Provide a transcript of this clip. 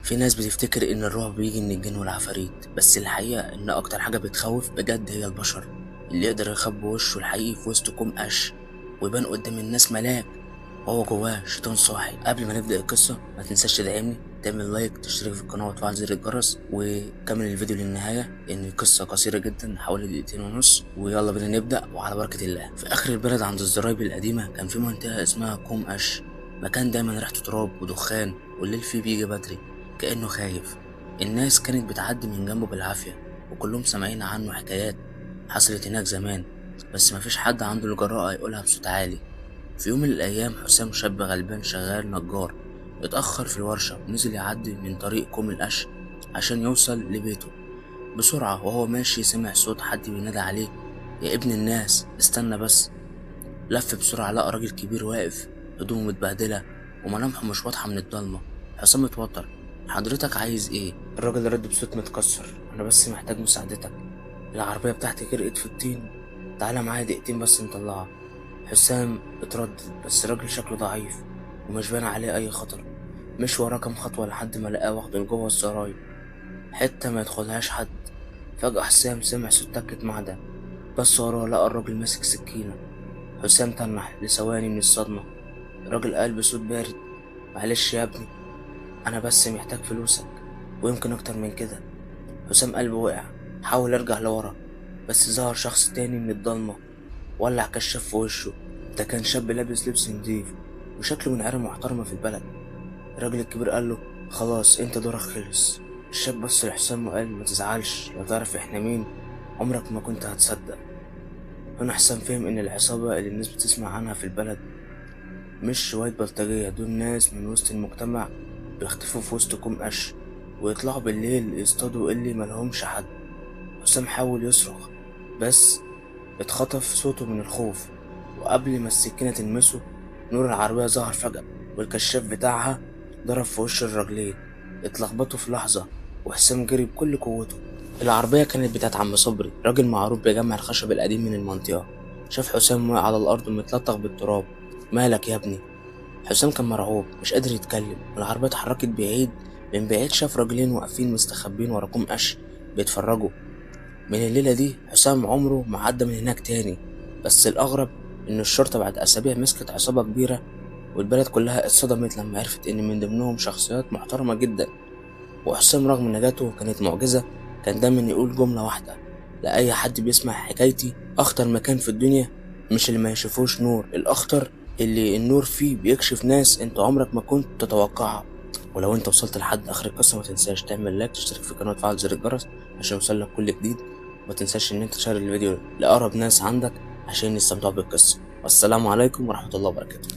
في ناس بتفتكر ان الرعب بيجي من الجن والعفاريت، بس الحقيقة ان اكتر حاجة بتخوف بجد هي البشر اللي يقدر يخبي وشه الحقيقي في وسط كوم قش ويبان قدام الناس ملاك وهو جواه شيطان صاحي. قبل ما نبدأ القصة ما تنساش تدعمني، تعمل لايك، تشترك في القناة وتفعل زر الجرس وكمل الفيديو للنهاية لان القصة قصيرة جدا حوالي دقيقتين ونص. ويلا بينا نبدأ وعلى بركة الله. في اخر البلد عند الزرايب القديمة كان في منطقة اسمها كوم قش، مكان دايما ريحته تراب ودخان والليل فيه بيجي بدري كأنه خايف. الناس كانت بتعدي من جنبه بالعافية وكلهم سامعين عنه حكايات حصلت هناك زمان، بس مفيش حد عنده الجرأة يقولها بصوت عالي. في يوم من الأيام حسام شاب غلبان شغال نجار اتأخر في الورشة ونزل يعدي من طريق كوم القش عشان يوصل لبيته بسرعة. وهو ماشي سمع صوت حد بينادي عليه: يا ابن الناس استنى بس. لف بسرعة لقى راجل كبير واقف، هدومه متبهدلة وملامحه مش واضحة من الضلمة. حسام اتوتر: حضرتك عايز ايه؟ الراجل رد بصوت متكسر: انا بس محتاج مساعدتك، العربية بتاعتي غرقت في الطين، تعالى معايا دقيقتين بس نطلعها. حسام اتردد، بس الراجل شكله ضعيف ومش باين عليه اي خطر. مش وراه كام خطوة لحد ما لقاه واخده لجوه السراي، حتة ما يدخلهاش حد. فجأة حسام سمع صوت تكة معدن، بس وراه لقى الراجل ماسك سكينة. حسام تنح لثواني من الصدمة. الراجل قال بصوت بارد: معلش يا ابني، انا بس محتاج فلوسك ويمكن اكتر من كده. حسام قلبه وقع، حاول يرجع لورا، بس ظهر شخص تاني من الضلمة ولع كشاف في وشه. ده كان شاب لابس لبس نضيف وشكله من عيلة محترمة في البلد. الراجل الكبير قال له: خلاص انت دورك خلص. الشاب بص لحسام وقال: ما تزعلش، لو تعرف احنا مين عمرك ما كنت هتصدق. هنا حسام فهم ان العصابة اللي الناس بتسمع عنها في البلد مش شوية بلطجية، دول ناس من وسط المجتمع بيختفوا في وسط كوم قش ويطلعوا بالليل يصطادوا اللي ملهمش حد. حسام حاول يصرخ بس اتخطف صوته من الخوف، وقبل ما السكينة تلمسه نور العربية ظهر فجأة والكشاف بتاعها ضرب في وش الراجلين. اتلخبطوا في لحظة وحسام جري بكل قوته. العربية كانت بتاعت عم صبري، راجل معروف بيجمع الخشب القديم من المنطقة. شاف حسام واقع على الأرض متلطخ بالتراب. مالك يا ابني؟ حسام كان مرعوب مش قادر يتكلم. العربية اتحركت بعيد، من بعيد شاف راجلين واقفين مستخبين ورا كوم قش بيتفرجوا. من الليلة دي حسام عمره ما عدى من هناك تاني. بس الأغرب إن الشرطة بعد أسابيع مسكت عصابة كبيرة، والبلد كلها اتصدمت لما عرفت إن من ضمنهم شخصيات محترمة جدا. وحسام رغم نجاته كانت معجزة كان دايما يقول جملة واحدة لأي حد بيسمع حكايتي: أخطر مكان في الدنيا مش اللي ما يشوفوش نور، الأخطر اللي النور فيه بيكشف ناس انت عمرك ما كنت تتوقعها. ولو انت وصلت لحد آخر القصة ما تنساش تعمل لايك، تشترك في القناة وتفعل زر الجرس عشان يوصلك كل جديد. ما تنساش ان انت تشير الفيديو لأقرب ناس عندك عشان يستمتعوا بالقصة. والسلام عليكم ورحمة الله وبركاته.